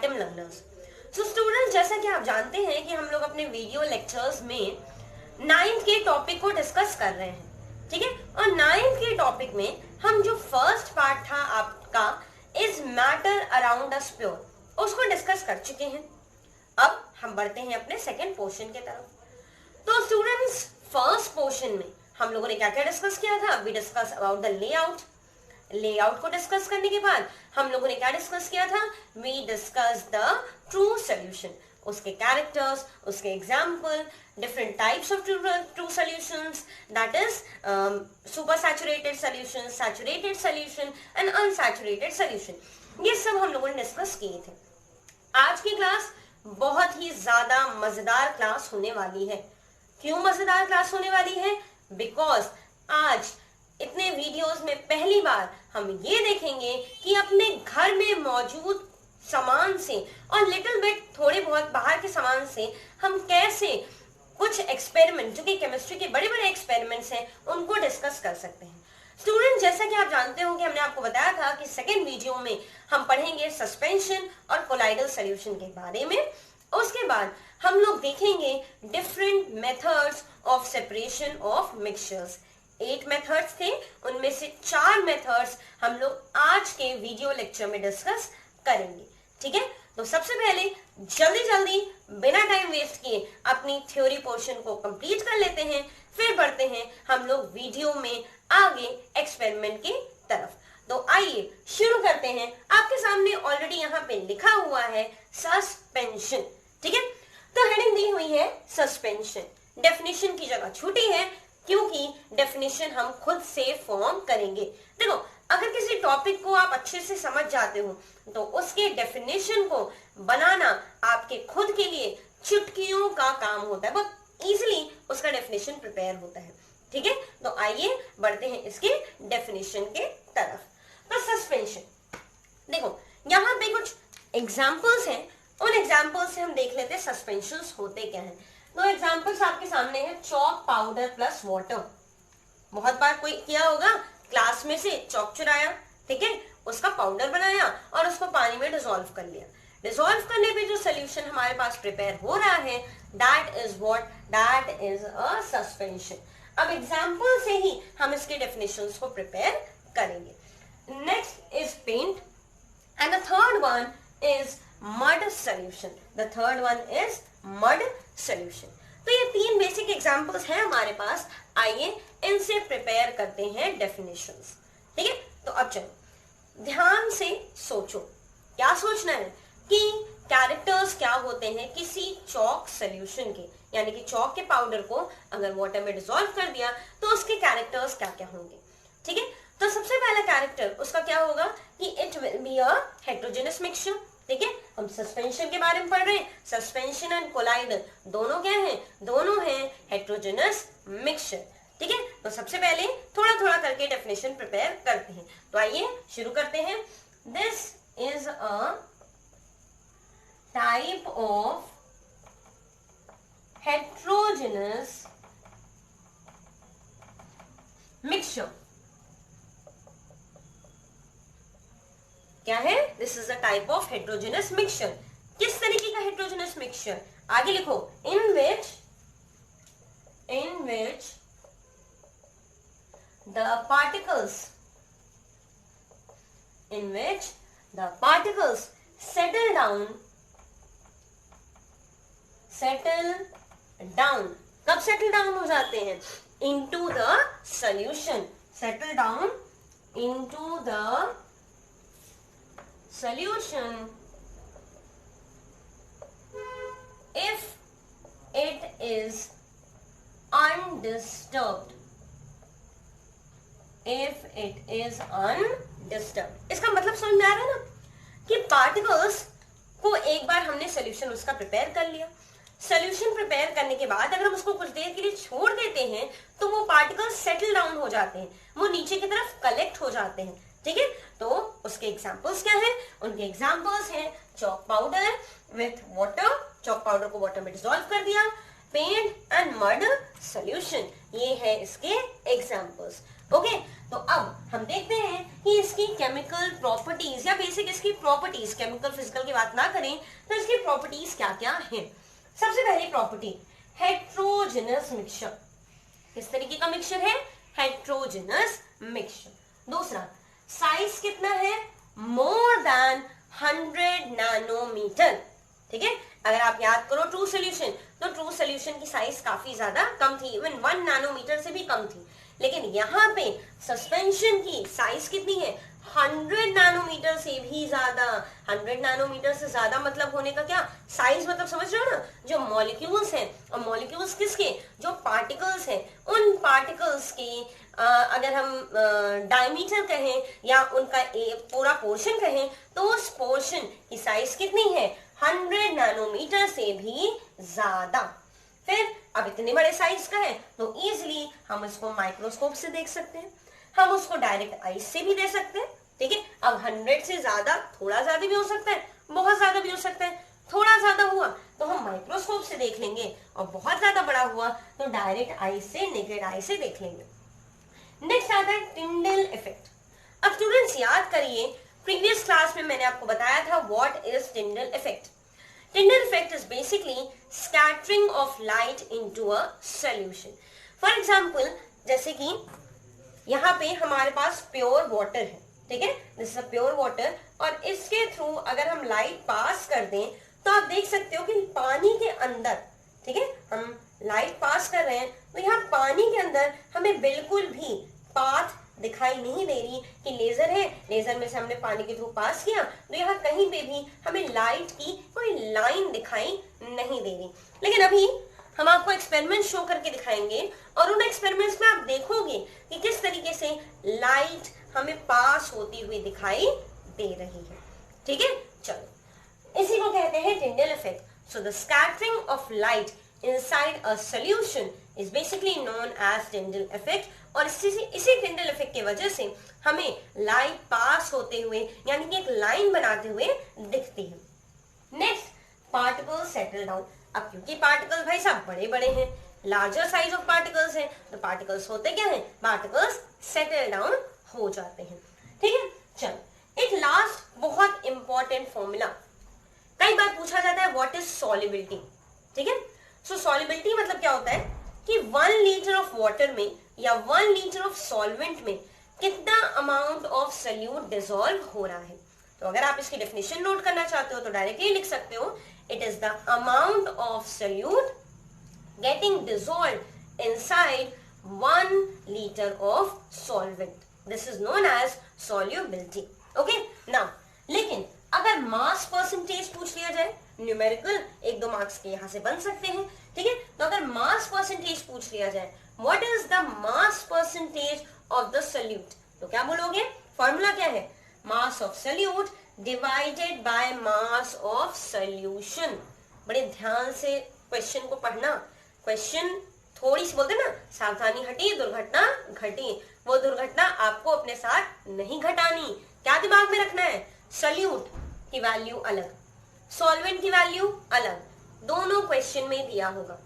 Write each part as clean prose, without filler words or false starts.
Atom learners. So students, जैसा कि आप जानते हैं कि हम लोग अपने वीडियो लेक्चर्स में 9th के टॉपिक को डिस्कस कर रहे हैं, ठीक है। और 9th के टॉपिक में हम जो फर्स्ट पार्ट था आपका is matter around us pure, उसको डिस्कस कर चुके हैं। अब हम बढ़ते हैं अपने सेकेंड पोर्शन के तरफ। तो स्टूडेंट्स, फर्स्ट पोर्शन में हम लोगों ने क्या क्या डिस्कस किया था? We discuss about the layout. Layout को डिस्कस करने के बाद हम लोगों ने क्या डिस्कस किया था? We discuss the true solution, उसके कैरेक्टर्स, उसके example, different types of true solutions, that is super saturated solution, saturated solution and unsaturated solution. ये सब हम लोगों ने डिस्कस किए थे। आज की क्लास बहुत ही ज्यादा मजेदार क्लास होने वाली है। क्यों मजेदार क्लास होने वाली है? बिकॉज आज इतने वीडियोस में पहली बार हम ये देखेंगे कि अपने घर में मौजूद सामान से और लिटिल बिट थोड़े बहुत बाहर के सामान से हम कैसे कुछ एक्सपेरिमेंट, जो कि केमिस्ट्री के बड़े बड़े एक्सपेरिमेंट्स हैं, उनको डिस्कस कर सकते हैं। स्टूडेंट, जैसा कि आप जानते हो कि हमने आपको बताया था कि सेकेंड वीडियो में हम पढ़ेंगे सस्पेंशन और कोलाइडल सॉल्यूशन के बारे में। उसके बाद हम लोग देखेंगे different methods of separation of mixtures. 8 methods थे, उनमें से 4 मेथड्स हम लोग आज के वीडियो लेक्चर में डिस्कस करेंगे, ठीक है। तो सबसे पहले जल्दी जल्दी बिना टाइम वेस्ट किए अपनी थ्योरी पोर्शन को कंप्लीट कर लेते हैं, फिर बढ़ते हैं हम लोग वीडियो में आगे एक्सपेरिमेंट की तरफ। तो आइए शुरू करते हैं। आपके सामने ऑलरेडी यहाँ पे लिखा हुआ है सस्पेंशन, ठीक है। तो हेडिंग दी हुई है सस्पेंशन। डेफिनेशन की जगह छूटी है क्योंकि डेफिनेशन हम खुद से फॉर्म करेंगे। देखो, अगर किसी टॉपिक को आप अच्छे से समझ जाते हो तो उसके डेफिनेशन को बनाना आपके खुद के लिए चुटकियों का काम होता है, बहुत इजीली उसका डेफिनेशन प्रिपेयर होता है, ठीक है। तो आइए बढ़ते हैं इसके डेफिनेशन के तरफ। तो सस्पेंशन, देखो यहाँ पे कुछ एग्जाम्पल्स हैं, उन एग्जाम्पल्स से हम देख लेते हैं सस्पेंशंस होते क्या हैं। तो एग्जाम्पल्स आपके सामने है चॉक पाउडर प्लस वाटर। बहुत बार कोई किया होगा क्लास में से चॉक चुराया, ठीक है, उसका पाउडर बनाया और उसको पानी में डिसॉल्व कर लिया। डिसॉल्व करने पे जो सोल्यूशन हमारे पास प्रिपेयर हो रहा है that is what? That is a suspension. अब एग्जाम्पल से ही हम इसके डेफिनेशंस को प्रिपेयर करेंगे। Next is paint and the third one is mud solution. The third one is mud solution. तो ये 3 बेसिक एग्जांपल्स हैं हमारे पास। आइए इनसे प्रिपेयर करते हैं डेफिनेशंस, ठीक है। तो अब चलो ध्यान से सोचो। क्या सोचना है कि कैरेक्टर्स क्या होते हैं किसी चॉक सोल्यूशन के, यानी कि चॉक के पाउडर को अगर वाटर में डिसॉल्व कर दिया तो उसके कैरेक्टर्स क्या क्या होंगे, ठीक है। तो सबसे पहला कैरेक्टर उसका क्या होगा कि it will be a heterogeneous mixture, ठीक है। हम सस्पेंशन के बारे में पढ़ रहे हैं। सस्पेंशन एंड कोलाइडल दोनों क्या हैं? दोनों हैं हेटेरोजेनस मिक्सचर, ठीक है। तो सबसे पहले थोड़ा थोड़ा करके डेफिनेशन प्रिपेयर करते हैं। तो आइए शुरू करते हैं। This is a type of heterogeneous mixture. क्या है? This is a type of heterogeneous mixture. किस तरीके का हेटेरोजेनस मिक्सचर? आगे लिखो, इन विच the particles settle down कब settle down हो जाते हैं? into the solution, settle down into the solution if it is undisturbed, if it is undisturbed। इसका मतलब समझ में आ रहा है ना कि पार्टिकल्स को एक बार हमने सोल्यूशन उसका प्रिपेयर कर लिया। सोल्यूशन प्रिपेयर करने के बाद अगर हम उसको कुछ देर के लिए छोड़ देते हैं तो वो पार्टिकल्स सेटल डाउन हो जाते हैं, वो नीचे की तरफ कलेक्ट हो जाते हैं, ठीक है। तो उसके एग्जांपल्स क्या हैं? उनके एग्जांपल्स हैं chalk powder with water, chalk powder को वाटर में डिसॉल्व कर दिया, पेंट एंड मड सॉल्यूशन, ये है इसके एग्जांपल्स। ओके, तो अब हम देखते हैं कि इसकी केमिकल प्रॉपर्टीज या बेसिक इसकी प्रॉपर्टीज, केमिकल फिजिकल की बात ना करें तो इसकी प्रॉपर्टीज क्या क्या है। सबसे पहली प्रॉपर्टी हेट्रोजेनस मिक्सचर। किस तरीके का मिक्सचर है? Heterogeneous mixture. दूसरा साइज कितना है? More than 100 nanometre. ठीक है, अगर आप याद करो ट्रू सोल्यूशन, तो ट्रू सोल्यूशन की साइज काफी ज्यादा कम थी, इवन 1 नैनोमीटर से भी कम थी। लेकिन यहाँ पे सस्पेंशन की साइज कितनी है? 100 नैनोमीटर से भी ज्यादा। 100 नैनोमीटर से ज्यादा मतलब होने का क्या साइज, मतलब समझ रहे हो ना, जो मॉलिक्यूल्स हैं, और मॉलिक्यूल्स किसके? जो पार्टिकल्स हैं, उन पार्टिकल्स के अगर हम डायमीटर कहें या उनका पूरा पोर्शन कहें, तो उस पोर्शन की साइज कितनी है? 100 नैनोमीटर से भी ज्यादा। फिर अब इतने बड़े साइज का है तो इजिली हम इसको माइक्रोस्कोप से देख सकते हैं, हम उसको डायरेक्ट आई से भी दे सकते हैं। ठीक है, अब 100 से ज्यादा, थोड़ा ज्यादा भी हो सकता है, बहुत ज्यादा भी हो सकता है। थोड़ा ज्यादा हुआ तो हम माइक्रोस्कोप से देख लेंगे, और बहुत ज्यादा बड़ा हुआ तो डायरेक्ट आई से, नेकेड आई से देख लेंगे। नेक्स्ट आता है टिंडल इफेक्ट। अब स्टूडेंट्स याद करिए, प्रीवियस क्लास में मैंने आपको बताया था what is Tyndall effect. Tyndall effect is basically scattering of light into a solution. For example, जैसे कि यहाँ पे हमारे पास प्योर वाटर है, ठीक है, this is a pure water, और इसके थ्रू अगर हम लाइट पास कर दें तो आप देख सकते हो कि पानी के अंदर, ठीक है, हम लाइट पास कर रहे हैं तो यहाँ पानी के अंदर हमें बिल्कुल भी पाथ दिखाई नहीं दे रही कि लेजर है, लेजर में से हमने पानी के थ्रू पास किया तो यहाँ कहीं पे भी हमें लाइट की कोई लाइन दिखाई नहीं दे रही। लेकिन अभी हम आपको एक्सपेरिमेंट शो करके दिखाएंगे, और उन एक्सपेरिमेंट्स में आप देखोगे कि किस तरीके से लाइट हमें पास होती हुई दिखाई दे रही है। ठीक है, चलो इसी को कहते हैं Tyndall effect. So the scattering of light inside a solution is basically known as Tyndall effect, और इसी टिंडल इफेक्ट की वजह से हमें लाइट पास होते हुए यानी कि एक लाइन बनाते हुए दिखती है। Next, particles settle down. अब क्योंकि पार्टिकल्स भाई साहब बड़े बड़े हैं, लार्जर साइज ऑफ पार्टिकल्स हैं, तो पार्टिकल्स होते क्या हैं? पार्टिकल्स सेटल डाउन हो जाते हैं। ठीक है, चलो एक लास्ट बहुत इंपॉर्टेंट फॉर्मूला, कई बार पूछा जाता है व्हाट इज सॉल्युबिलिटी। ठीक है, सो सॉल्युबिलिटी मतलब क्या होता है कि 1 लीटर ऑफ वाटर में या 1 लीटर ऑफ सॉल्वेंट में कितना अमाउंट ऑफ सोल्यूट डिसॉल्व हो रहा है। तो अगर आप इसकी डेफिनेशन नोट करना चाहते हो तो डायरेक्टली लिख सकते हो, it is the amount of solute getting dissolved inside 1 litre of solvent. This is known as solubility. Okay, now लेकिन अगर मास परसेंटेज पूछ लिया जाए, न्यूमेरिकल 1-2 मार्क्स के यहां से बन सकते हैं। ठीक है, तो अगर मास परसेंटेज पूछ लिया जाए, what is the mass percentage of the solute, तो क्या बोलोगे? फॉर्मूला क्या है? Mass of solute divided by mass of solution. बड़े ध्यान से क्वेश्चन को पढ़ना। क्वेश्चन थोड़ी सी बोलते ना, सावधानी हटी दुर्घटना घटी, वो दुर्घटना आपको अपने साथ नहीं घटानी। क्या दिमाग में रखना है? सोल्यूट की वैल्यू अलग, सॉल्वेंट की वैल्यू अलग, दोनों क्वेश्चन में दिया होगा।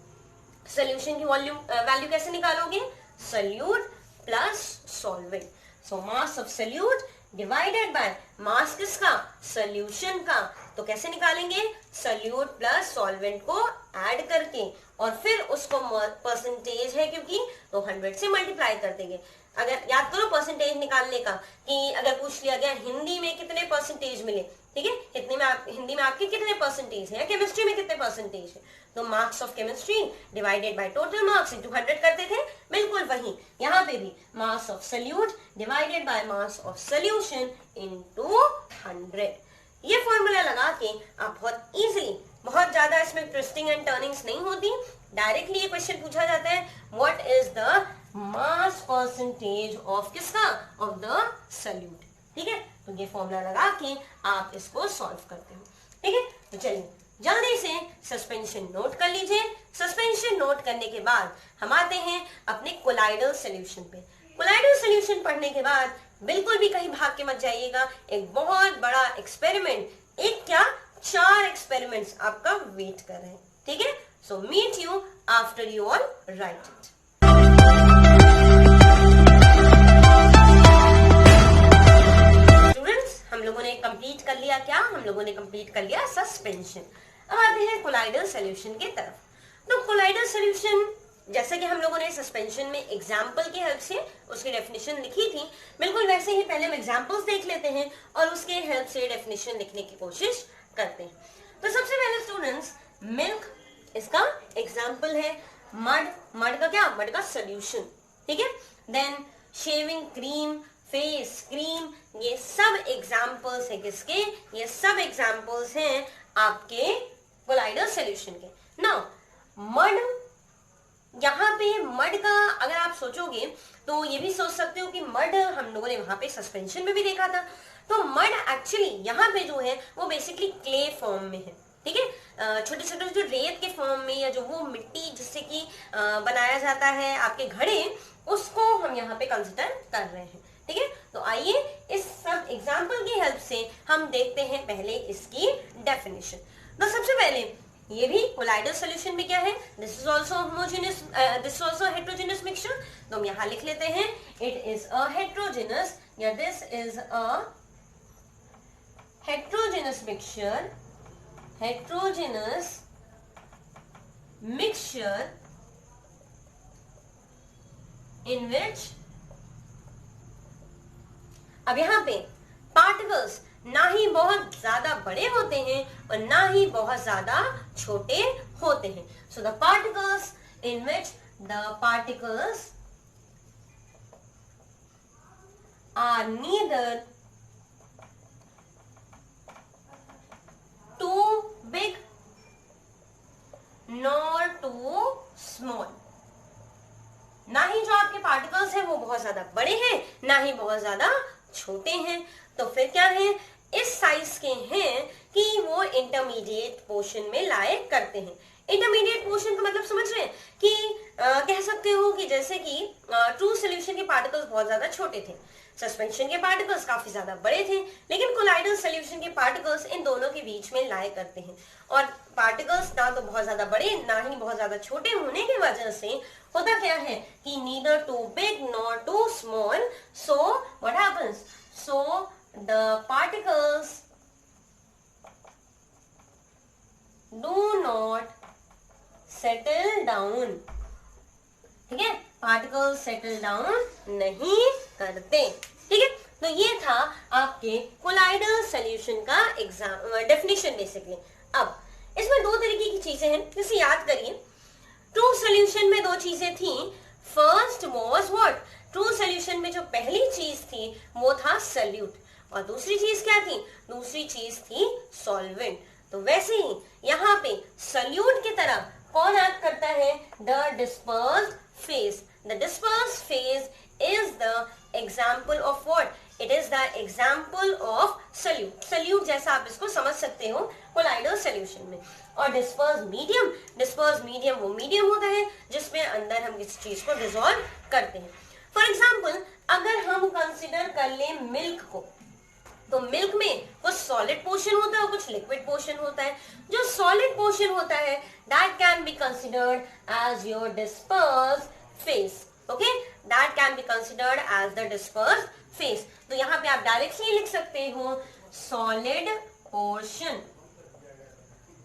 सोल्यूशन की वैल्यू कैसे निकालोगे? Solute plus solvent. So mass of solute divided by mass किसका? सोल्यूशन का। तो कैसे निकालेंगे? सोल्यूट प्लस सॉल्वेंट को ऐड करके, और फिर उसको परसेंटेज है क्योंकि, तो 100 से मल्टीप्लाई कर देंगे। अगर याद करो परसेंटेज निकालने का, कि अगर पूछ लिया गया हिंदी में कितने परसेंटेज मिले, ठीक है, इतने में हिंदी में आपके कितने परसेंटेज है, या केमिस्ट्री में कितने परसेंटेज है, तो marks of chemistry divided by total marks into 100 करते थे। बिल्कुल वही यहाँ पे भी mass of solute divided by mass of solution into 100। ये फॉर्मूला लगा के आप बहुत इजीली, बहुत ज्यादा इसमें ट्विस्टिंग एंड टर्निंग्स नहीं होती, डायरेक्टली ये क्वेश्चन पूछा जाता है what is the mass percentage of किसका? Of the solute. ठीक है, तो ये फॉर्मूला लगा के आप इसको सॉल्व करते हो। ठीक है, तो चलिए जल्दी से सस्पेंशन नोट कर लीजिए। सस्पेंशन नोट करने के बाद हम आते हैं अपने कोलाइडल सॉल्यूशन पे। कोलाइडल सॉल्यूशन पढ़ने के बाद बिल्कुल भी कहीं भाग के मत जाइएगा, एक बहुत बड़ा एक्सपेरिमेंट, एक क्या 4 एक्सपेरिमेंट्स आपका वेट कर रहे हैं। ठीक है, so meet you after you all write it. लोगों ने कंप्लीट कर लिया क्या, हम लोगों ने कंप्लीट कर लिया सस्पेंशन। अब आते हैं कोलाइडल सॉल्यूशन की तरफ। तो कोलाइडल सॉल्यूशन जैसे कि हम लोगों ने सस्पेंशन में एग्जाम्पल की हेल्प से उसकी डेफिनेशन लिखी थी, बिल्कुल वैसे ही पहले हम एग्जाम्पल्स देख लेते हैं और उसके हेल्प से डेफिनेशन लिखने की कोशिश करते हैं। तो सबसे पहले स्टूडेंट्स, मिल्क इसका एग्जाम्पल है, मड का क्या, मड का सोल्यूशन, ठीक है। Then shaving cream, face cream, ये सब एग्जाम्पल्स है किसके, ये सब एग्जाम्पल्स हैं आपके कोलाइडल सॉल्यूशन के। नाउ मड, यहाँ पे मड का अगर आप सोचोगे तो ये भी सोच सकते हो कि मड हम लोगों ने वहां पे सस्पेंशन में भी देखा था। तो मड एक्चुअली यहाँ पे जो है वो बेसिकली क्ले फॉर्म में है, ठीक है। छोटे छोटे जो रेत के फॉर्म में या जो वो मिट्टी जिससे कि बनाया जाता है आपके घड़े, उसको हम यहाँ पे कंसिडर कर रहे हैं, ठीक है। तो आइए इस सब एग्जाम्पल की हेल्प से हम देखते हैं पहले इसकी डेफिनेशन। तो सबसे पहले ये भी कोलाइडल सॉल्यूशन में क्या है, this is also homogeneous, this is also heterogeneous mixture. तो हम यहाँ लिख लेते हैं इट इज अ हेट्रोजेनस या this is a heterogeneous mixture, heterogeneous mixture in which, अब यहाँ पे पार्टिकल्स ना ही बहुत ज्यादा बड़े होते हैं और ना ही बहुत ज्यादा छोटे होते हैं। So the particles in which the particles are neither too big nor too small, ना ही जो आपके पार्टिकल्स हैं वो बहुत ज्यादा बड़े हैं ना ही बहुत ज्यादा छोटे हैं। तो फिर क्या है, इस साइज के हैं कि वो इंटरमीडिएट पोर्शन में लाए करते हैं। इंटरमीडिएट पोर्शन का मतलब समझ रहे हैं कि कह सकते हो कि जैसे कि ट्रू सॉल्यूशन के पार्टिकल्स बहुत ज्यादा छोटे थे, सस्पेंशन के पार्टिकल्स काफी ज्यादा बड़े थे, लेकिन कोलाइडल सॉल्यूशन के पार्टिकल्स इन दोनों के बीच में लाए करते हैं। और पार्टिकल्स ना तो बहुत ज्यादा बड़े ना ही बहुत ज्यादा छोटे होने की वजह से होता क्या है कि neither too big nor too small, so what happens, so the particles do not settle down, ठीक है, पार्टिकल्स सेटल डाउन नहीं करते, ठीक है। तो ये था आपके कोलाइडल सॉल्यूशन का एग्जाम डेफिनेशन बेसिकली। अब इसमें दो तरीके की चीजें हैं, जैसे याद करिए ट्रू सॉल्यूशन में दो चीजें थी। First was what, true solution में जो पहली चीज थी वो था सॉल्यूट और दूसरी चीज क्या थी, दूसरी चीज थी सॉल्वेंट। तो वैसे ही यहाँ पे सॉल्यूट की तरह कौन एक्ट करता है, the dispersed phase. The dispersed phase is the example of what? It is the example of solute. Solute जैसा आप इसको समझ सकते हो कोलाइडल सॉल्यूशन में। और dispersed medium वो मीडियम होता है जिसमें अंदर हम किसी चीज को डिसॉल्व करते हैं। फॉर एग्जाम्पल अगर हम कंसिडर कर ले मिल्क को, तो मिल्क में कुछ सॉलिड पोर्शन होता है और कुछ लिक्विड पोर्शन होता है। जो सॉलिड पोर्शन होता है that can be considered as your dispersed phase, okay, that can be considered as the dispersed phase. तो यहाँ पे आप डायरेक्टली लिख सकते हो सॉलिड पोर्शन,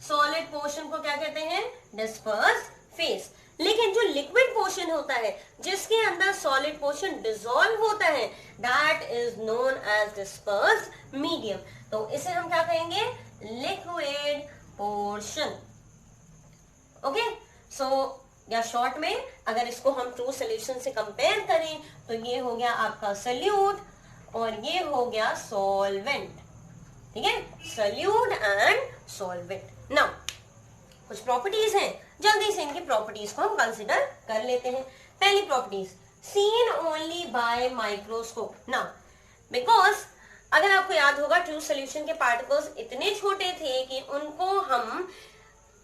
सॉलिड पोर्शन को क्या कहते हैं, डिस्पर्स्ड फेज। लेकिन जो लिक्विड पोर्शन होता है जिसके अंदर सॉलिड पोर्शन डिसॉल्व होता है that is known as dispersed medium. तो इसे हम क्या कहेंगे, लिक्विड पोर्शन, ओके। सो या शॉर्ट में अगर इसको हम ट्रू सॉल्यूशन से कंपेयर करें तो ये हो गया आपका सॉल्यूट और ये हो गया सॉल्वेंट, ठीक है, सॉल्यूट एंड सॉल्वेंट। नाउ कुछ प्रॉपर्टीज हैं, जल्दी से इनकी प्रॉपर्टीज को हम कंसिडर कर लेते हैं। पहली properties, seen only by microscope. Now because अगर आपको याद होगा ट्रू सॉल्यूशन के पार्टिकल्स इतने छोटे थे कि उनको हम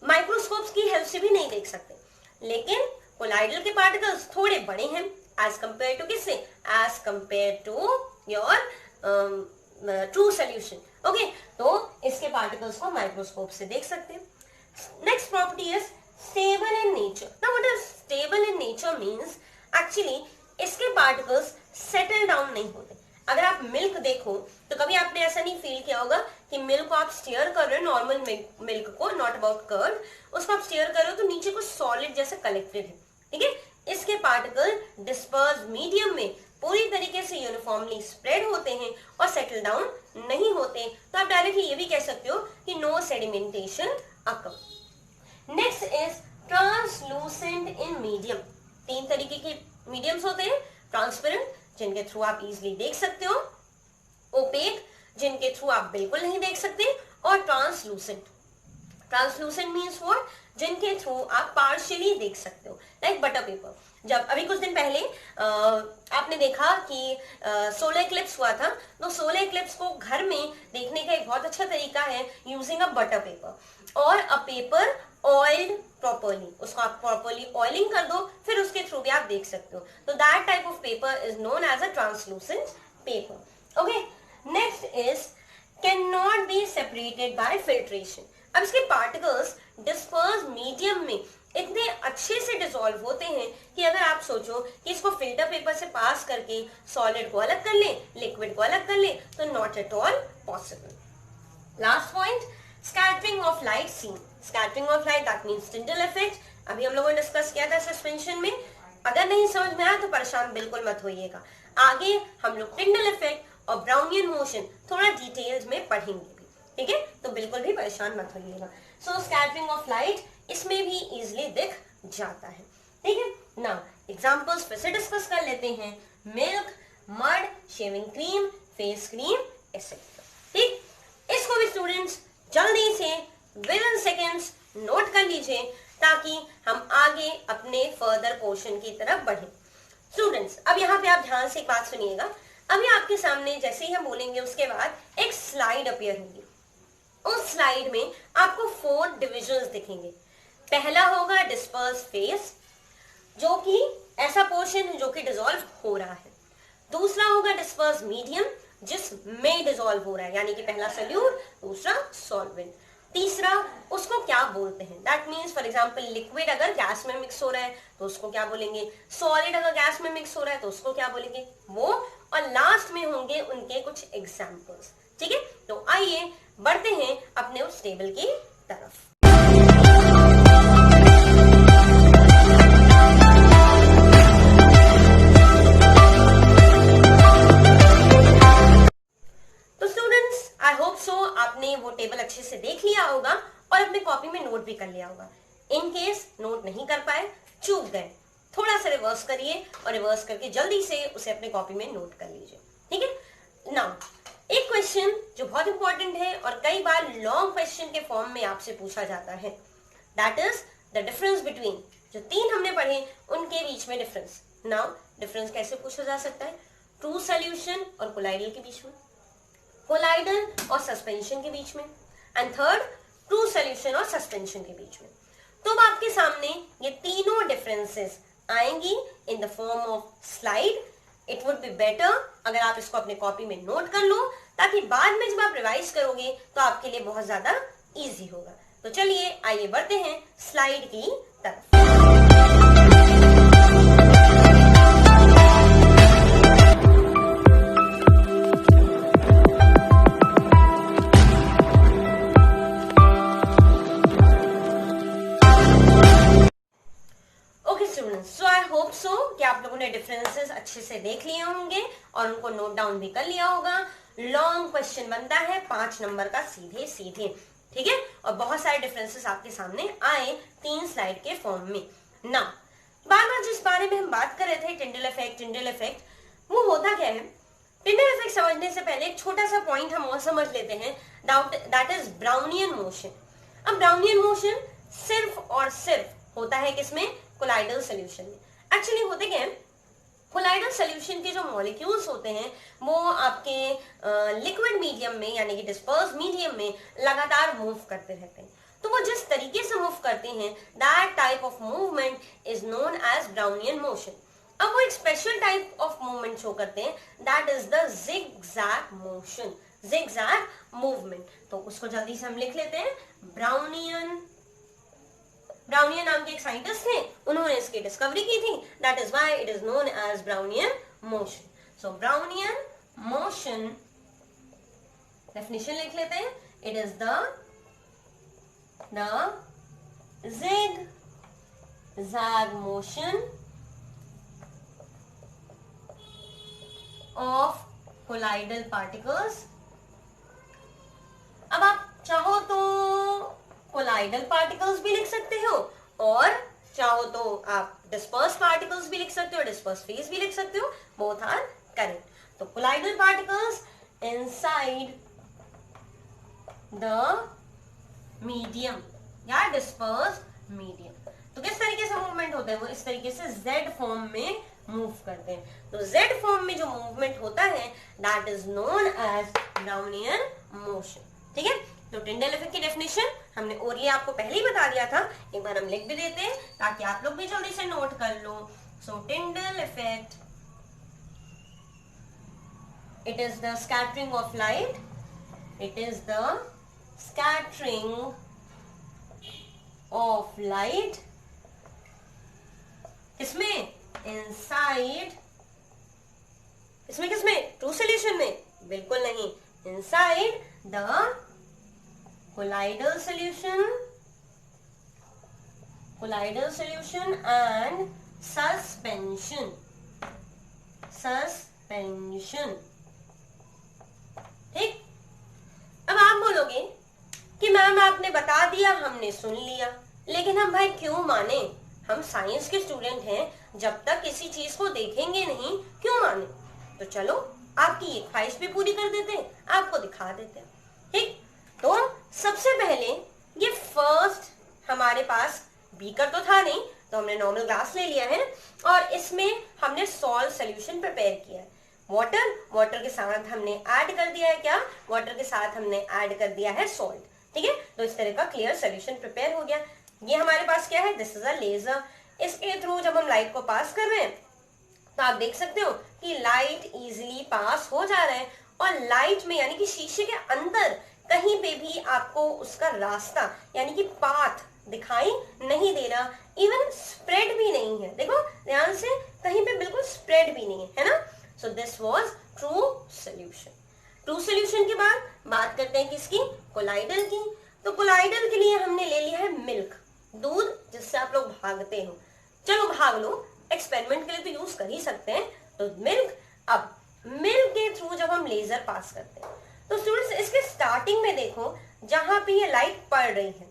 माइक्रोस्कोप की हेल्प से भी नहीं देख सकते, लेकिन कोलाइडल के पार्टिकल्स थोड़े बड़े हैं एज कंपेयर टू किससे, as compare to your true solution, okay. तो इसके पार्टिकल्स को माइक्रोस्कोप से देख सकते हैं। Next property is stable in nature. Now what is stable in nature means, actually इसके पार्टिकल्स सेटल डाउन नहीं होते। अगर आप मिल्क देखो तो कभी आपने ऐसा नहीं फील किया होगा कि मिल्क को आप स्टीयर कर रहे हो, नॉर्मल मिल्क को, नॉट अबाउट कर्ड, उसको आप स्टीयर कर रहे हो तो नीचे कुछ सॉलिड जैसे कलेक्टेड है, ठीक है। इसके पार्टिकल डिस्पर्स मीडियम में पूरी तरीके से यूनिफॉर्मली स्प्रेड होते हैं और सेटल डाउन नहीं होते, तो आप डायरेक्टली ये भी कह सकते हो कि no sedimentation occur. Next is translucent in medium. 3 तरीके के मीडियम्स होते हैं, ट्रांसपेरेंट जिनके थ्रू आप इजीली देख सकते हो, ओपेक जिनके थ्रू आप बिल्कुल नहीं देख सकते, और ट्रांसलूसेंट। ट्रांसलूसेंट मीन्स व्हाट, जिनके थ्रू आप पार्शियली देख सकते हो, लाइक बटर पेपर। जब अभी कुछ दिन पहले आपने देखा कि सोलर इक्लिप्स हुआ था, तो सोलर इक्लिप्स को घर में देखने का एक बहुत अच्छा तरीका है यूजिंग अ बटर पेपर, और अ पेपर ऑयल्ड प्रॉपरली, उसको आप प्रॉपरली ऑयलिंग कर दो, फिर उसके थ्रू भी आप देख सकते हो। तो that type of paper is known as a translucent paper. Okay, next is can not be separated by filtration. अब इसके पार्टिकल्स डिस्पर्स मीडियम में इतने अच्छे से डिसॉल्व होते हैं कि अगर आप सोचो कि इसको फिल्टर पेपर से पास करके सॉलिड को अलग कर ले, लिक्विड को अलग कर ले, तो not at all possible. Last point, scattering of light seen. Scattering of light that means Tyndall effect, अभी हम लोगों ने डिस्कस किया था सस्पेंशन में। अगर नहीं समझ में आया तो परेशान बिल्कुल मत होइएगा, आगे हम लोग टिंडल इफेक्ट और ब्राउनियन मोशन थोड़ा डिटेल्स में पढ़ेंगे भी, ठीक है, तो बिल्कुल भी परेशान मत होइएगा। सो स्कैटरिंग ऑफ लाइट इसमें भी इजिली दिख जाता है, ठीक है। नाउ एग्जांपल्स फिर से डिस्कस कर लेते हैं, milk, mud, shaving cream, face cream, etcetera, ठीक। इसको भी स्टूडेंट्स जल्दी से विद इन सेकेंड्स नोट कर लीजिए ताकि हम आगे अपने फर्दर पोर्शन की तरफ बढ़े। स्टूडेंट्स अब यहाँ पे आप ध्यान से एक बात सुनिएगा, अभी आपके सामने जैसे ही हम बोलेंगे उसके बाद एक स्लाइड अपीयर होगी, उस स्लाइड में आपको 4 डिविजन्स दिखेंगे। पहला होगा डिस्पर्स फेस, जो कि ऐसा पोर्शन है जो कि डिसॉल्व हो रहा है। दूसरा होगा डिस्पर्स मीडियम, जिसमें डिसॉल्व हो रहा है, यानी कि पहला सॉल्यूट, दूसरा सॉल्वेंट। तीसरा उसको क्या बोलते हैं, that means for example liquid अगर गैस में मिक्स हो रहा है तो उसको क्या बोलेंगे, सॉलिड अगर गैस में मिक्स हो रहा है तो उसको क्या बोलेंगे, वो। और लास्ट में होंगे उनके कुछ एग्जांपल्स, ठीक है। तो आइए बढ़ते हैं अपने उस टेबल की तरफ। तो स्टूडेंट्स आई होप सो आपने वो टेबल अच्छे से देख लिया होगा और अपने कॉपी में नोट भी कर लिया होगा। इन केस नोट नहीं कर पाए, चूक गए, थोड़ा सा रिवर्स करिए और रिवर्स करके जल्दी से उसे अपने कॉपी में नोट कर लीजिए, ठीक है। नाउ एक क्वेश्चन जो बहुत इंपॉर्टेंट है और कई बार लॉन्ग क्वेश्चन के फॉर्म में आपसे पूछा जाता है, that is the difference between, जो 3 हमने पढ़े उनके बीच में डिफरेंस। नाउ डिफरेंस कैसे पूछा जा सकता है, ट्रू सॉल्यूशन और कोलाइडल के बीच में, कोलाइडल और सस्पेंशन के बीच में, एंड थर्ड ट्रू सॉल्यूशन और सस्पेंशन के बीच में। तो अब आपके सामने ये तीनों डिफरेंसेस आएंगी in the form of slide. It would be better अगर आप इसको अपने कॉपी में नोट कर लो, ताकि बाद में जब आप रिवाइज करोगे तो आपके लिए बहुत ज्यादा इजी होगा। तो चलिए आइए बढ़ते हैं स्लाइड की तरफ। सो आई होप सो कि आप लोगों ने डिफरेंसेस अच्छे से देख लिए होंगे और उनको नोट डाउन भी कर लिया होगा। लॉन्ग क्वेश्चन बनता है 5 नंबर का सीधे सीधे, ठीक है, और बहुत सारे डिफरेंसेस आपके सामने आए 3 स्लाइड के फॉर्म में। ना बार बार जिस बारे में हम बात कर रहे थे टिंडल इफेक्ट, वो होता क्या है, टिंडल इफेक्ट समझने से पहले एक छोटा सा पॉइंट हम और समझ लेते हैं, दैट इज ब्राउनियन मोशन। अब ब्राउनियन मोशन सिर्फ और सिर्फ होता है किसमें, कोलाइडल सॉल्यूशन में। एक्चुअली होते क्या है, कोलाइडल सॉल्यूशन के जो मॉलिक्यूल्स होते हैं वो आपके लिक्विड मीडियम में यानी कि डिस्पर्स मीडियम में लगातार मूव करते रहते हैं। तो वो जिस तरीके से मूव करते हैं, that type of movement is known as Brownian motion. अब वो एक special type of movement show करते हैं, that is the zigzag motion, zigzag movement. तो उसको जल्दी से हम लिख लेते हैं, ब्राउनियन नाम के एक साइंटिस्ट थे, उन्होंने इसकी डिस्कवरी की थी, that is why it is known as Brownian motion. So Brownian motion, definition लिख लेते हैं, it is the zigzag motion of colloidal particles। अब आप चाहो तो कोलाइडल पार्टिकल्स भी लिख सकते हो और चाहो तो आप डिस्पर्स पार्टिकल्स भी लिख सकते हो, डिस्पर्स फेज भी लिख सकते हो, बोथ आर करेक्ट। तो colloidal particles inside the medium या डिस्पर्स मीडियम। तो किस तरीके से मूवमेंट होता है, वो इस तरीके से जेड फॉर्म में मूव करते हैं। तो जेड फॉर्म में जो मूवमेंट होता है that is known as Brownian motion. ठीक है, तो टिंडल इफेक्ट की डेफिनेशन हमने और ये आपको पहले ही बता दिया था, एक बार हम लिख भी देते हैं ताकि आप लोग भी जल्दी से नोट कर लो। So Tyndall effect, it is the scattering of light, it is the scattering of light किसमें, इनसाइड, इसमें किसमें, ट्रू सॉल्यूशन में, बिल्कुल नहीं, inside the colloidal solution and suspension। ठीक, अब आप बोलोगे कि मैम आपने बता दिया, हमने सुन लिया, लेकिन हम भाई क्यों माने, हम साइंस के स्टूडेंट हैं, जब तक किसी चीज को देखेंगे नहीं क्यों माने। तो चलो आपकी ये ख्वाहिश भी पूरी कर देते हैं, आपको दिखा देते हैं। ठीक, तो सबसे पहले ये फर्स्ट हमारे पास बीकर तो था नहीं, तो हमने नॉर्मल ग्लास ले लिया है और इसमें हमने सॉल्ट सॉल्यूशन प्रिपेयर किया है। वाटर के साथ हमने ऐड कर दिया है, क्या, वाटर के साथ हमने ऐड कर दिया है सॉल्ट। ठीक है, तो इस तरह का क्लियर सॉल्यूशन प्रिपेयर हो गया। ये हमारे पास क्या है, दिस इज अ लेजर। इसके थ्रू जब हम लाइट को पास कर रहे हैं तो आप देख सकते हो कि लाइट इजीली पास हो जा रहा है और लाइट में यानी कि शीशे के अंदर कहीं पे भी आपको उसका रास्ता यानी कि पाथ दिखाई नहीं दे रहा, इवन स्प्रेड भी नहीं है। देखो ध्यान से, कहीं पे बिल्कुल स्प्रेड भी नहीं है ना। So this was true solution. True solution के बाद बात करते हैं किसकी, कोलाइडल की। तो कोलाइडल के लिए हमने ले लिया है मिल्क, दूध जिससे आप लोग भागते हो। चलो भाग लो, एक्सपेरिमेंट के लिए तो यूज कर ही सकते हैं। तो मिल्क, अब मिल्क के थ्रू जब हम लेजर पास करते हैं तो स्टूडेंट्स इसके स्टार्टिंग में देखो, जहां पे ये लाइट पड़ रही है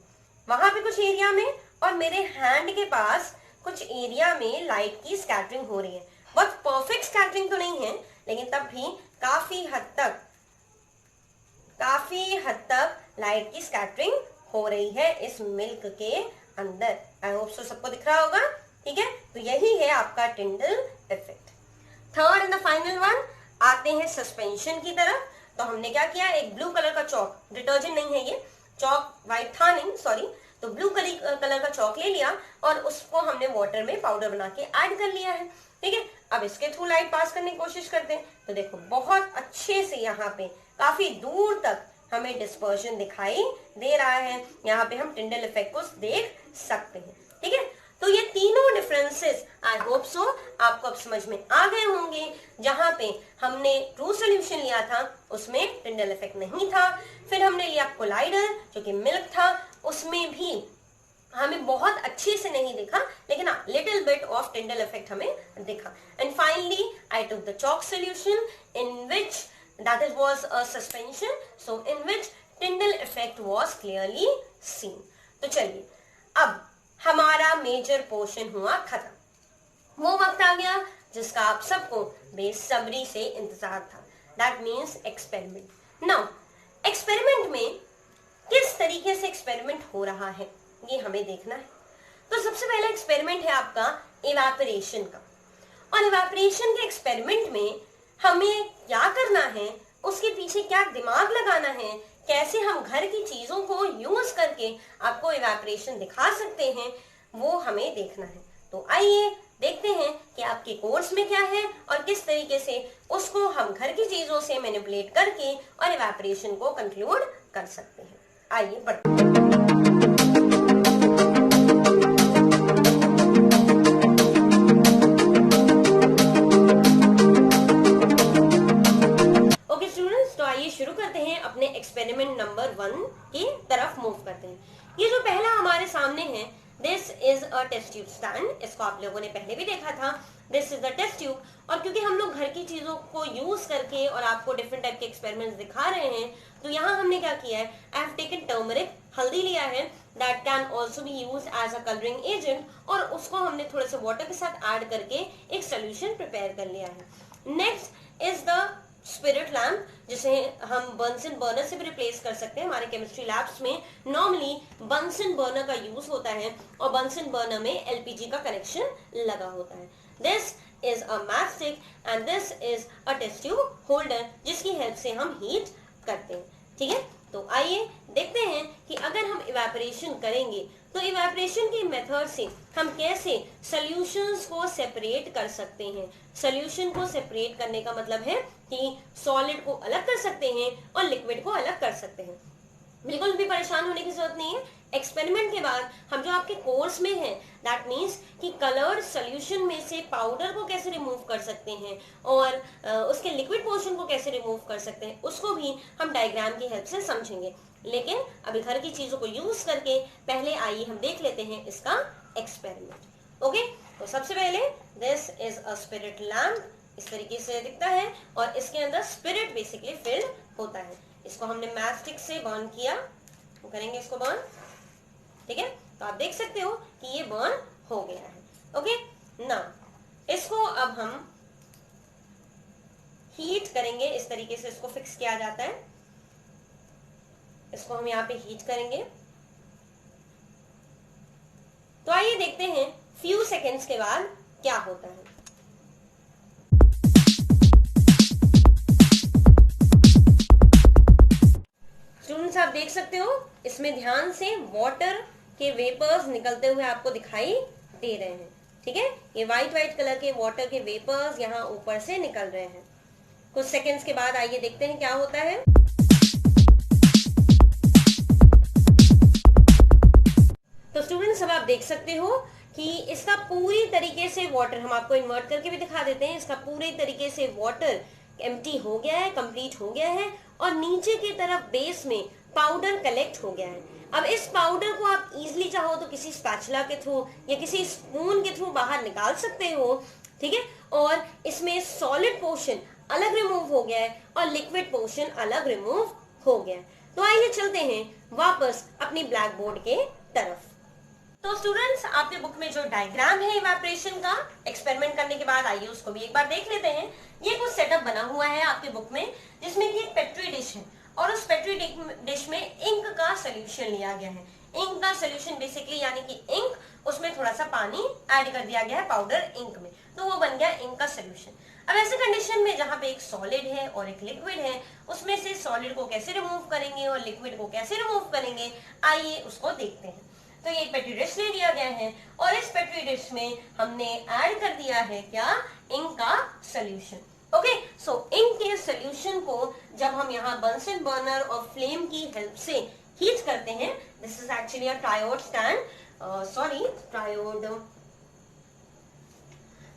वहां पे कुछ एरिया में और मेरे हैंड के पास कुछ एरिया में लाइट की स्कैटरिंग हो रही है। बहुत परफेक्ट स्कैटरिंग तो नहीं है, लेकिन तब भी काफी हद तक लाइट की स्कैटरिंग हो रही है इस मिल्क के अंदर। आई होप सो सबको दिख रहा होगा। ठीक है, तो यही है आपका Tyndall effect. Third and the final one, आते हैं सस्पेंशन की तरफ। तो हमने क्या किया, एक ब्लू कलर का चौक, डिटर्जेंट नहीं है ये, चौक व्हाइट था नहीं, सॉरी, तो ब्लू कलर का चौक ले लिया और उसको हमने वाटर में पाउडर बना के ऐड कर लिया है। ठीक है, अब इसके थ्रू लाइट पास करने की कोशिश करते हैं। तो देखो बहुत अच्छे से यहाँ पे काफी दूर तक हमें डिस्पर्शन दिखाई दे रहा है। यहाँ पे हम टिंडल इफेक्ट को देख सकते हैं। ठीक है, तो ये तीनों डिफरेंसेस आई होप सो आपको अब समझ में आ गए होंगे। जहां पे हमने ट्रू सॉल्यूशन लिया था उसमें टिंडल इफेक्ट नहीं था, फिर हमने लिया कोलाइडल जो कि मिल्क था, उसमें भी हमें बहुत अच्छे से नहीं दिखा, लेकिन little bit of Tyndall effect हमें दिखा। And finally I took the chalk solution in which that it was a suspension, so in which Tyndall effect was clearly seen। तो चलिए अब हमारा मेजर पोर्शन हुआ खत्म। वो वक्त आ गया जिसका आप सबको बेसब्री से इंतजार था, that means experiment. Now experiment में किस तरीके से एक्सपेरिमेंट हो रहा है ये हमें देखना है। तो सबसे पहला एक्सपेरिमेंट है आपका इवेपोरेशन का, और इवेपोरेशन के एक्सपेरिमेंट में हमें क्या करना है, उसके पीछे क्या दिमाग लगाना है, कैसे हम घर की चीजों को यूज करके आपको इवेपोरेशन दिखा सकते हैं, वो हमें देखना है। तो आइए देखते हैं कि आपके कोर्स में क्या है और किस तरीके से उसको हम घर की चीजों से मैनिपुलेट करके और इवेपोरेशन को कंक्लूड कर सकते हैं। आइए बढ़ते हैं। ये जो पहला हमारे सामने है, this is a test tube stand, इसको आप लोगों ने पहले भी देखा था, this is the test tube. और क्योंकि हम लोग घर की चीजों को यूज करके और आपको डिफरेंट टाइप के एक्सपेरिमेंट्स दिखा रहे हैं, तो यहाँ हमने क्या किया है, आई हैव टेकन टर्मरिक, हल्दी लिया है, that can also be use as a colouring agent, और उसको हमने थोड़े से वाटर के साथ ऐड करके एक सोल्यूशन प्रिपेयर कर लिया है। Next is the spirit lamp, जिसे हम बंसन बर्नर से भी रिप्लेस कर सकते हैं। हमारे केमिस्ट्री लैब्स में नॉर्मली बंसन बर्नर का यूज होता है और बंसन बर्नर में एलपीजी का कनेक्शन लगा होता है। This is a matchstick and this is a test tube holder, जिसकी हेल्प से हम हीट करते हैं। ठीक है, तो आइए देखते हैं कि अगर हम इवेपोरेशन करेंगे तो इवेपोरेशन के मेथड से हम कैसे सॉल्यूशंस को सेपरेट कर सकते हैं। सॉल्यूशन को सेपरेट करने का मतलब है कि सॉलिड को अलग कर सकते हैं और लिक्विड को अलग कर सकते हैं। बिल्कुल भी परेशान होने की जरूरत नहीं है। एक्सपेरिमेंट के बाद हम जो आपके कोर्स में है, दैट मीन्स कि कलर्ड सॉल्यूशन में से पाउडर को कैसे रिमूव कर सकते हैं और उसके लिक्विड पोर्शन को कैसे रिमूव कर सकते हैं, उसको भी हम डायग्राम की हेल्प से समझेंगे। लेकिन अभी घर की चीजों को यूज करके पहले आइए हम देख लेते हैं इसका एक्सपेरिमेंट। ओके, तो सबसे पहले this is a spirit lamp, इस तरीके से दिखता है और इसके अंदर स्पिरिट बेसिकली फिल्ड होता है। इसको हमने मैचस्टिक से बर्न किया, तो करेंगे इसको बर्न। ठीक है, तो आप देख सकते हो कि ये बर्न हो गया है। ओके, ना इसको अब हम हीट करेंगे, इस तरीके से इसको फिक्स किया जाता है। इसको हम यहाँ पे हीट करेंगे। तो आइए देखते हैं फ्यू सेकेंड्स के बाद क्या होता है। स्टूडेंट्स, आप देख सकते हो इसमें ध्यान से वाटर के वेपर्स निकलते हुए आपको दिखाई दे रहे हैं। ठीक है, ये व्हाइट कलर के वाटर के वेपर्स यहाँ ऊपर से निकल रहे हैं। कुछ सेकेंड्स के बाद आइए देखते हैं क्या होता है। तो स्टूडेंट्स, अब आप देख सकते हो कि इसका पूरी तरीके से वाटर, हम आपको इन्वर्ट करके भी दिखा देते हैं, इसका पूरी तरीके से वाटर एम्प्टी हो गया है, कंप्लीट हो गया है और नीचे की तरफ बेस में पाउडर कलेक्ट हो गया है। अब इस पाउडर को आप इजीली चाहो तो किसी स्पैचुला के थ्रू या किसी स्पून के थ्रू बाहर निकाल सकते हो। ठीक है, और इसमें सॉलिड पोर्शन अलग रिमूव हो गया है और लिक्विड पोर्शन अलग रिमूव हो गया है। तो आइए चलते हैं वापस अपनी ब्लैक बोर्ड के तरफ। तो स्टूडेंट्स, आपके बुक में जो डायग्राम है इवेपोरेशन का, एक्सपेरिमेंट करने के बाद आइए उसको भी एक बार देख लेते हैं। ये कुछ सेटअप बना हुआ है आपके बुक में, जिसमें कि एक पेट्री डिश है और उस पेट्री डिश में इंक का सोल्यूशन लिया गया है। इंक का सोल्यूशन बेसिकली यानी कि इंक, उसमें थोड़ा सा पानी ऐड कर दिया गया है पाउडर इंक में, तो वो बन गया इंक का सोल्यूशन। अब ऐसे कंडीशन में जहाँ पे एक सॉलिड है और एक लिक्विड है, उसमें से सॉलिड को कैसे रिमूव करेंगे और लिक्विड को कैसे रिमूव करेंगे, आइए उसको देखते हैं। तो ये पेट्री डिश ले लिया गया है और इस पेट्री डिश में हमने ऐड कर दिया है क्या, इंक का सोल्यूशन। ओके, सो इंक के सोल्यूशन को जब हम यहाँ बंसन बर्नर और फ्लेम की हेल्प से हीट करते हैं, this is actually a triode stand, sorry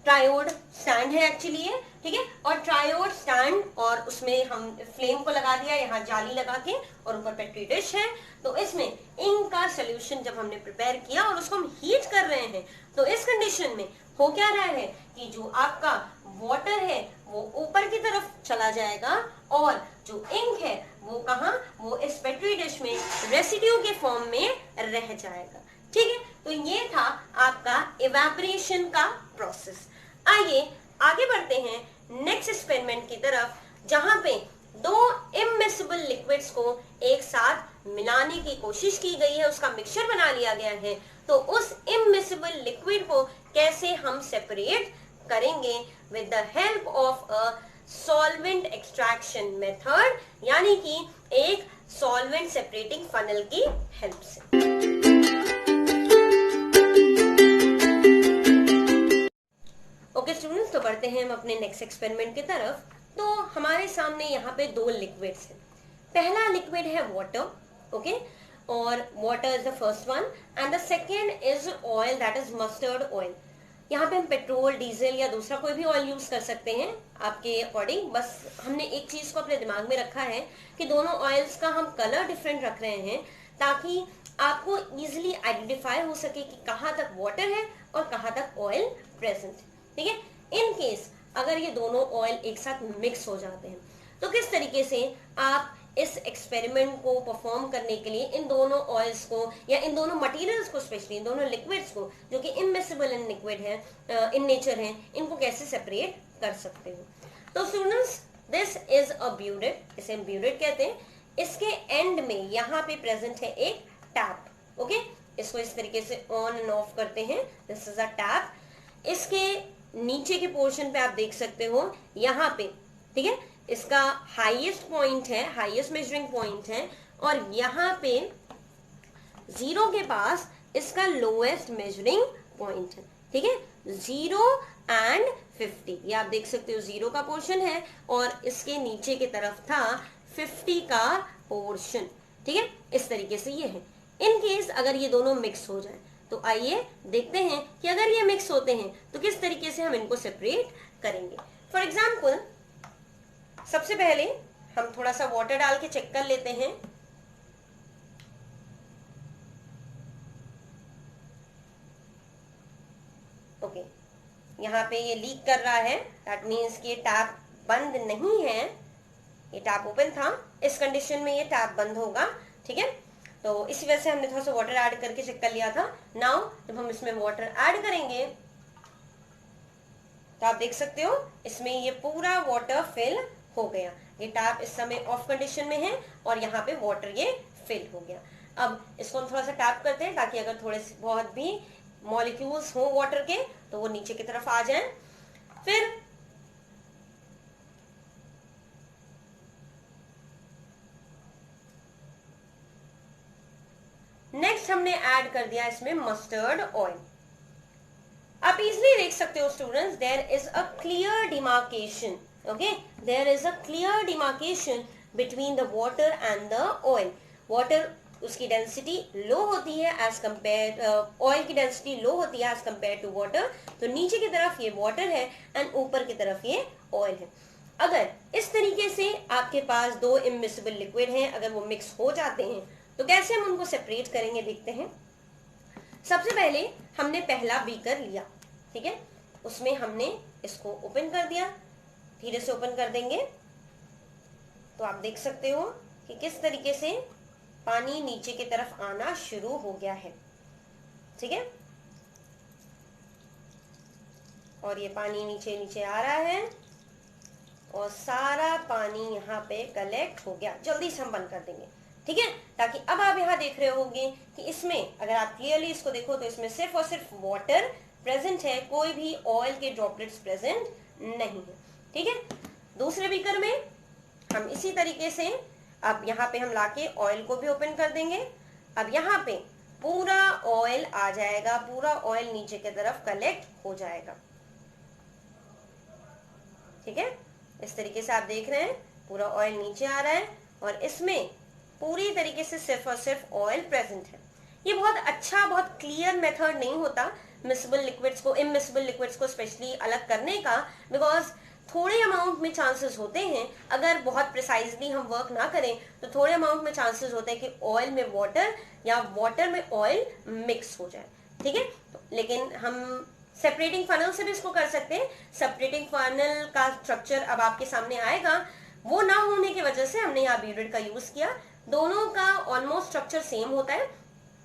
triode stand है एक्चुअली ये। ठीक है, और ट्रायोड स्टैंड और उसमें हम फ्लेम को लगा दिया, यहाँ जाली लगा के, और ऊपर पेट्री डिश है। तो इसमें इंक का सोल्यूशन जब हमने प्रिपेयर किया और उसको हम हीट कर रहे हैं, तो इस कंडीशन में हो क्या रहा है कि जो आपका वाटर है वो ऊपर की तरफ चला जाएगा और जो इंक है वो कहाँ, वो इस पेट्री डिश में रेसिड्यू के फॉर्म में रह जाएगा। ठीक है, तो ये था आपका इवेपोरेशन का प्रोसेस। आइए आगे बढ़ते हैं नेक्स्ट एक्सपेरिमेंट की तरफ, जहां पे दो इमिसिबल लिक्विड्स को एक साथ मिलाने की कोशिश की गई है, उसका मिक्सचर बना लिया गया है। तो उस इमिसिबल लिक्विड को कैसे हम सेपरेट करेंगे with the help of a solvent extraction method, यानी कि एक सॉल्वेंट सेपरेटिंग फनल की हेल्प से। ओके स्टूडेंट्स, तो बढ़ते हैं हम अपने नेक्स्ट एक्सपेरिमेंट की तरफ। तो हमारे सामने यहाँ पे दो लिक्विड्स हैं। पहला लिक्विड है वाटर, ओके, और water is the first one and the second is oil, that is mustard oil. यहाँ पे हम पेट्रोल, डीजल या दूसरा कोई भी ऑयल यूज कर सकते हैं आपके अकॉर्डिंग। बस हमने एक चीज को अपने दिमाग में रखा है कि दोनों ऑयल्स का हम कलर डिफरेंट रख रहे हैं, ताकि आपको इजीली आइडेंटिफाई हो सके कि कहाँ तक वाटर है और कहाँ तक ऑयल प्रेजेंट है। ठीक है, इन केस अगर ये दोनों ऑयल एक साथ मिक्स हो जाते हैं तो किस तरीके से आप इस एक्सपेरिमेंट को परफॉर्म करने के लिए इन दोनों ऑयल्स को या इन दोनों मटेरियल्स को, स्पेशली इन दोनों लिक्विड्स को जो कि इमिसिबल इन लिक्विड है, इन नेचर है, इनको कैसे सेपरेट कर सकते हो। तो students, this is a burette, इसे हम ब्यूरेट कहते हैं। इसके एंड में यहाँ पे प्रेजेंट है एक टैप। ओके, इसको इस तरीके से ऑन एंड ऑफ करते हैं, दिस इज अ टैप। इसके नीचे के पोर्शन पे आप देख सकते हो यहाँ पे, ठीक है, इसका हाईएस्ट पॉइंट है, हाईएस्ट मेजरिंग पॉइंट है, और यहाँ पे 0 के पास इसका लोएस्ट मेजरिंग पॉइंट है। ठीक है, 0 एंड 50, ये आप देख सकते हो 0 का पोर्शन है और इसके नीचे की तरफ था 50 का पोर्शन। ठीक है, इस तरीके से ये है। इन केस अगर ये दोनों मिक्स हो जाए तो आइए देखते हैं कि अगर ये मिक्स होते हैं तो किस तरीके से हम इनको सेपरेट करेंगे। फॉर एग्जाम्पल, सबसे पहले हम थोड़ा सा वाटर डाल के चेक कर लेते हैं। ओके, यहाँ पे ये लीक कर रहा है, दैट मीन्स कि ये टैप बंद नहीं है, ये टैप ओपन था। इस कंडीशन में ये टैप बंद होगा। ठीक है, तो इसी वजह से हमने थोड़ा सा वाटर ऐड करके चेक कर लिया था। नाउ जब हम इसमें वाटर ऐड करेंगे तो आप देख सकते हो इसमें ये पूरा वाटर फिल हो गया। ये टैप इस समय ऑफ कंडीशन में है और यहाँ पे वाटर ये फिल हो गया। अब इसको हम थोड़ा सा टैप करते हैं ताकि अगर थोड़े से बहुत भी मॉलिक्यूल्स हो वाटर के तो वो नीचे की तरफ आ जाएं। फिर नेक्स्ट हमने ऐड कर दिया इसमें मस्टर्ड ऑयल। आप इजिली देख सकते हो students, there is a clear demarcation. Okay, there is a clear demarcation between the water and the oil. Water, उसकी डेंसिटी लो होती है एज कंपेयर, ऑयल की डेंसिटी लो होती है एज कंपेयर टू वाटर। तो नीचे की तरफ ये वाटर है एंड ऊपर की तरफ ये ऑयल है। अगर इस तरीके से आपके पास दो इमिसिबल लिक्विड हैं, अगर वो मिक्स हो जाते हैं तो कैसे हम उनको सेपरेट करेंगे देखते हैं। सबसे पहले हमने पहला बीकर लिया, ठीक है, उसमें हमने इसको ओपन कर दिया, धीरे से ओपन कर देंगे तो आप देख सकते हो कि किस तरीके से पानी नीचे की तरफ आना शुरू हो गया है। ठीक है, और ये पानी नीचे नीचे आ रहा है और सारा पानी यहाँ पे कलेक्ट हो गया। जल्दी से हम बंद कर देंगे, ठीक है, ताकि अब आप यहाँ देख रहे होंगे कि इसमें अगर आप क्लियरली इसको देखो तो इसमें सिर्फ और सिर्फ वाटर प्रेजेंट है, कोई भी ऑयल के ड्रॉपलेट्स प्रेजेंट नहीं है। ठीक है, दूसरे बीकर में हम इसी तरीके से अब यहाँ पे हम लाके ऑयल को भी ओपन कर देंगे। अब यहाँ पे पूरा ऑयल आ जाएगा, पूरा ऑयल नीचे की तरफ कलेक्ट हो जाएगा। ठीक है, इस तरीके से आप देख रहे हैं पूरा ऑयल नीचे आ रहा है और इसमें पूरी तरीके से सिर्फ और सिर्फ ऑयल प्रेजेंट है। ये बहुत अच्छा, बहुत क्लियर मेथड नहीं होता मिसिबल लिक्विड्स को, इमिसिबल लिक्विड्स को स्पेशली अलग करने का, बिकॉज थोड़े अमाउंट में चांसेस होते हैं, अगर बहुत प्रिसाइजली हम वर्क ना करें तो थोड़े अमाउंट में चांसेस होते हैं कि ऑयल में वाटर या वाटर में ऑयल मिक्स हो जाए। ठीक है, लेकिन हम सेपरेटिंग फनल से भी इसको कर सकते हैं। सेपरेटिंग फनल का स्ट्रक्चर अब आपके सामने आएगा, वो ना होने की वजह से हमने यहाँ ब्यूरेट का यूज किया। दोनों का ऑलमोस्ट स्ट्रक्चर सेम होता है,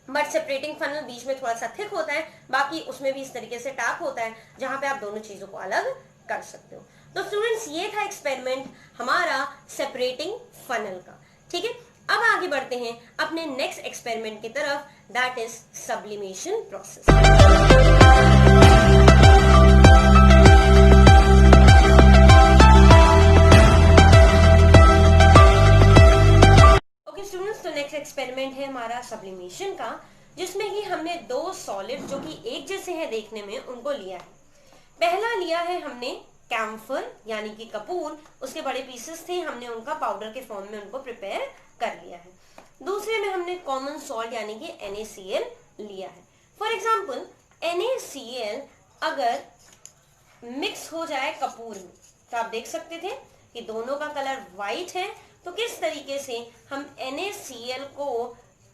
बट सेपरेटिंग फनल बीच में थोड़ा सा थिक होता है, बाकी उसमें भी इस तरीके से टैप होता है जहां पे आप दोनों चीजों को अलग कर सकते हो। तो स्टूडेंट्स, ये था एक्सपेरिमेंट हमारा सेपरेटिंग फनल का। ठीक है, अब आगे बढ़ते हैं अपने नेक्स्ट एक्सपेरिमेंट की तरफ, that is sublimation process. Okay students, तो नेक्स्ट एक्सपेरिमेंट है हमारा सब्लिमेशन का, जिसमें कि हमने दो सॉलिड जो कि एक जैसे हैं देखने में उनको लिया है। पहला लिया है हमने कैम्फर यानी कि कपूर, उसके बड़े पीसेस थे, हमने उनका पाउडर के फॉर्म में उनको प्रिपेयर कर लिया है। दूसरे में हमने कॉमन सॉल्ट यानी कि NaCl लिया है। फॉर एग्जाम्पल, NaCl अगर मिक्स हो जाए कपूर में तो आप देख सकते थे कि दोनों का कलर व्हाइट है। तो किस तरीके से हम NaCl को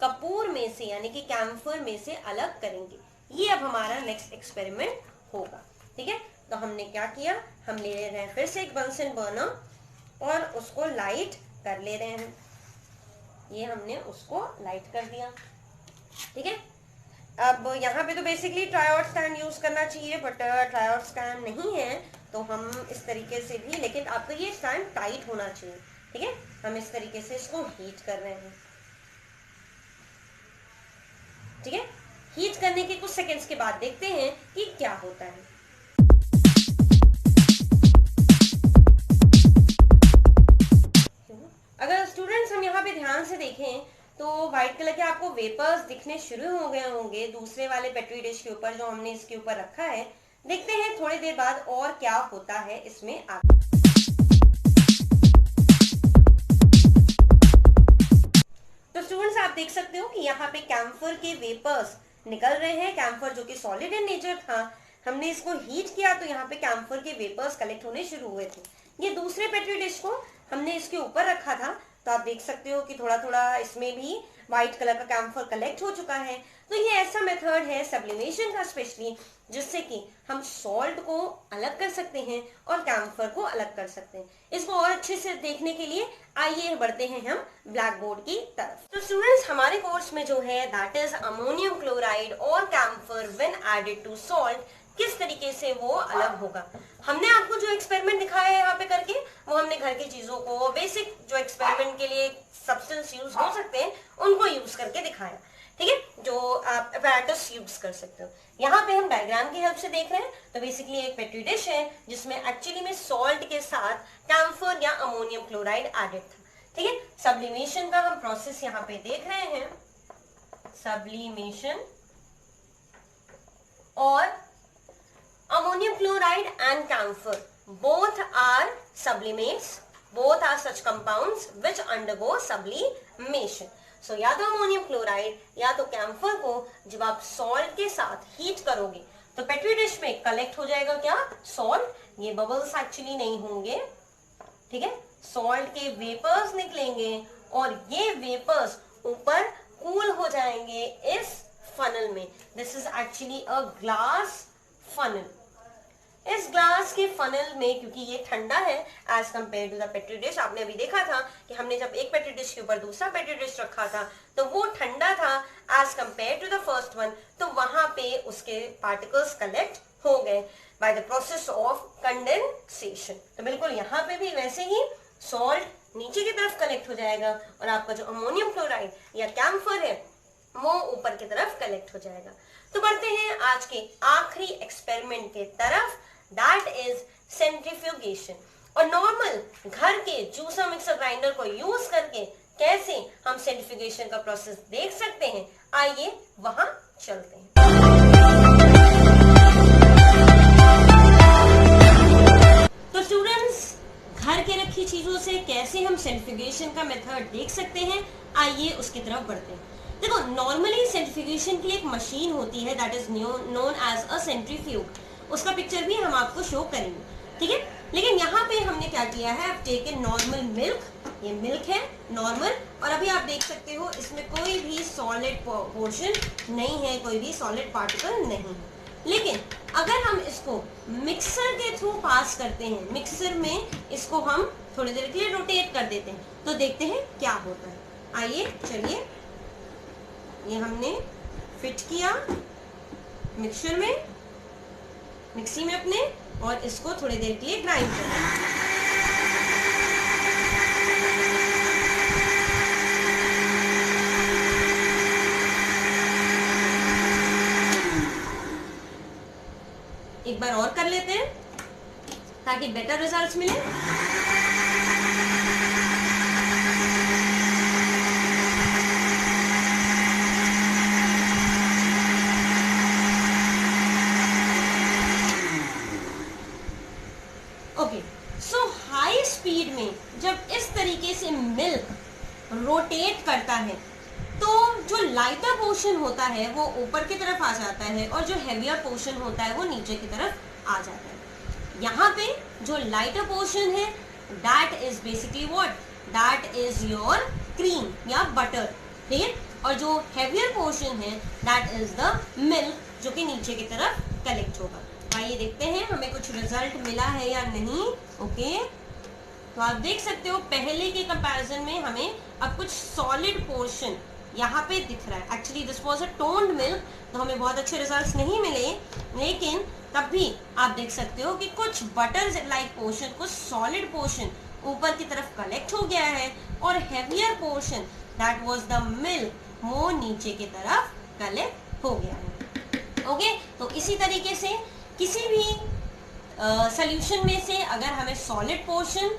कपूर में से यानी कि कैम्फर में से अलग करेंगे। ये अब हमारा नेक्स्ट एक्सपेरिमेंट होगा। ठीक है, तो हमने क्या किया, हम ले रहे हैं फिर से एक बंसन बर्नर और उसको लाइट कर ले रहे हैं। ये हमने उसको लाइट कर दिया। ठीक है, अब यहाँ पे तो बेसिकली ट्रायोड स्टैंड यूज करना चाहिए, बट ट्रायोड स्टैंड नहीं है तो हम इस तरीके से भी, लेकिन आपका ये स्टैंड टाइट होना चाहिए। ठीक है, हम इस तरीके से इसको हीट कर रहे हैं। ठीक है, हीट करने के कुछ सेकंड्स के बाद देखते हैं कि क्या होता है। अगर स्टूडेंट्स हम यहाँ पे ध्यान से देखें तो व्हाइट कलर के आपको वेपर्स दिखने शुरू हो गए होंगे दूसरे वाले पेट्री डिश के ऊपर जो हमने इसके ऊपर रखा है। देखते हैं थोड़ी देर बाद और क्या होता है इसमें आगे। तो स्टूडेंट्स आप देख सकते हो कि यहाँ पे कैम्फर के वेपर्स निकल रहे हैं। कैम्फर जो कि सॉलिड इन नेचर था, हमने इसको हीट किया तो यहाँ पे कैम्फर के वेपर्स कलेक्ट होने शुरू हुए थे। ये दूसरे पेट्री डिश को हमने इसके ऊपर रखा था तो आप देख सकते हो कि थोड़ा थोड़ा इसमें भी व्हाइट कलर का कैम्फर कलेक्ट हो चुका है। तो ये ऐसा मेथड है सब्लिमेशन का स्पेशली, जिससे कि हम सॉल्ट को अलग कर सकते हैं और कैम्फर को अलग कर सकते हैं। इसको और अच्छे से देखने के लिए आइए बढ़ते हैं हम ब्लैक बोर्ड की तरफ। तो स्टूडेंट्स हमारे कोर्स में जो है दैट इज अमोनियम क्लोराइड और camphor when added to salt, किस तरीके से वो अलग होगा। हमने आपको जो एक्सपेरिमेंट दिखाया है यहाँ पे करके, वो हमने घर की चीजों को, बेसिक जो एक्सपेरिमेंट के लिए सब्सटेंस यूज हो सकते हैं उनको यूज करके दिखाया। ठीक है, जो आप अपैरेटस यूज कर सकते हो। यहाँ पे हम डायग्राम की हेल्प से देख रहे हैं। तो बेसिकली एक पेट्री डिश है जिसमें एक्चुअली में सॉल्ट के साथ कैम्फर या अमोनियम क्लोराइड एडेड था। ठीक है, सब्लिमेशन का हम प्रोसेस यहाँ पे देख रहे हैं। सब्लिमेशन और ammonium chloride and camphor both are sublimates, both are such compounds which undergo sublimation. So या तो ammonium chloride या तो camphor को जब आप salt के साथ हीट करोगे तो पेट्री डिश में कलेक्ट हो जाएगा क्या, salt। ये बबल्स एक्चुअली नहीं होंगे। ठीक है, salt के वेपर्स निकलेंगे और ये वेपर्स ऊपर कूल हो जाएंगे इस फनल में। This is actually a glass funnel. इस ग्लास के फनल में, क्योंकि ये ठंडा है as compare to the petri dish, आपने अभी देखा था कि हमने जब एक पेट्री डिश के ऊपर दूसरा पेट्री डिश रखा था तो वो ठंडा था as compare to the first one, तो वहां पे उसके पार्टिकल्स कलेक्ट हो गए by the process of condensation. तो बिल्कुल यहाँ पे भी वैसे ही सॉल्ट नीचे की तरफ कलेक्ट हो जाएगा और आपका जो अमोनियम क्लोराइड या कैम्फर है वो ऊपर की तरफ कलेक्ट हो जाएगा। तो बढ़ते हैं आज के आखिरी एक्सपेरिमेंट के तरफ, दैट इज सेंट्रीफ्यूगेशन। और नॉर्मल घर के जूसर मिक्सर ग्राइंडर को यूज करके कैसे हम सेंट्रीफ्यूगेशन का प्रोसेस देख सकते हैं, आइए वहां चलते हैं। तो स्टूडेंट्स घर के रखी चीजों से कैसे हम सेंट्रीफ्यूगेशन का मेथड देख सकते हैं, आइए उसकी तरफ बढ़ते हैं। देखो नॉर्मली सेंट्रीफ्यूगेशन की एक मशीन होती है that is known as a centrifuge. उसका पिक्चर भी हम आपको शो करेंगे। ठीक है, लेकिन यहाँ पे हमने क्या किया है, अब टेकन नॉर्मल मिल्क, ये मिल्क है नॉर्मल, और अभी आप देख सकते हो इसमें कोई भी सॉलिड पोर्शन नहीं है, कोई भी सॉलिड पार्टिकल नहीं है। लेकिन अगर हम इसको मिक्सर के थ्रू पास करते हैं, मिक्सर में इसको हम थोड़ी देर के लिए रोटेट कर देते हैं, तो देखते हैं क्या होता है। आइए चलिए, ये हमने फिट किया मिक्सर में, मिक्सी में अपने, और इसको थोड़ी देर के लिए ग्राइंड करें। एक बार और कर लेते हैं ताकि बेटर रिजल्ट्स मिले। ओके, सो हाई स्पीड में जब इस तरीके से मिल्क रोटेट करता है तो जो लाइटर पोर्शन होता है वो ऊपर की तरफ आ जाता है और जो हेवियर पोर्शन होता है वो नीचे की तरफ आ जाता है। यहाँ पे जो लाइटर पोर्शन है that is basically what, that is your cream या बटर। ठीक है, और जो हैवियर पोर्शन है दैट इज द मिल्क, जो कि नीचे की तरफ कलेक्ट होगा। आइए देखते हैं हमें कुछ रिजल्ट मिला है या नहीं। ओके, तो आप देख सकते हो पहले के कंपैरिजन में हमें अब कुछ सॉलिड पोर्शन यहाँ पे दिख रहा है। Actually this was a toned milk, तो हमें बहुत अच्छे रिजल्ट्स नहीं मिले, लेकिन तब भी आप देख सकते हो कि कुछ बटर लाइक पोर्शन, कुछ सॉलिड पोर्शन ऊपर की तरफ कलेक्ट हो गया है, और heavier portion that was the milk वो नीचे की तरफ कलेक्ट हो गया है। ओके, तो इसी तरीके से किसी भी सोल्यूशन में से अगर हमें सॉलिड पोर्शन,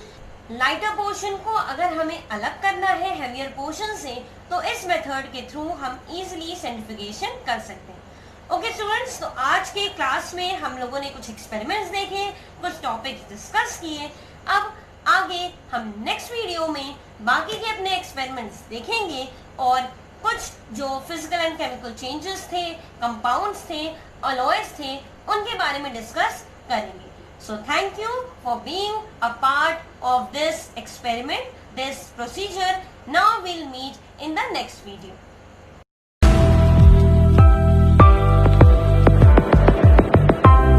लाइटर पोर्शन को अगर हमें अलग करना है हेवियर पोर्शन से, तो इस मेथड के थ्रू हम इजीली सेंट्रीफ्यूगेशन कर सकते हैं। ओके स्टूडेंट्स, तो आज के क्लास में हम लोगों ने कुछ एक्सपेरिमेंट्स देखे, कुछ टॉपिक्स डिस्कस किए। अब आगे हम नेक्स्ट वीडियो में बाकी के अपने एक्सपेरिमेंट्स देखेंगे और कुछ जो फिजिकल एंड केमिकल चेंजेस थे, कंपाउंड्स थे, अलॉयज थे, उनके बारे में डिस्कस करेंगे। So thank you for being a part of this experiment, this procedure. Now we'll meet in the next video.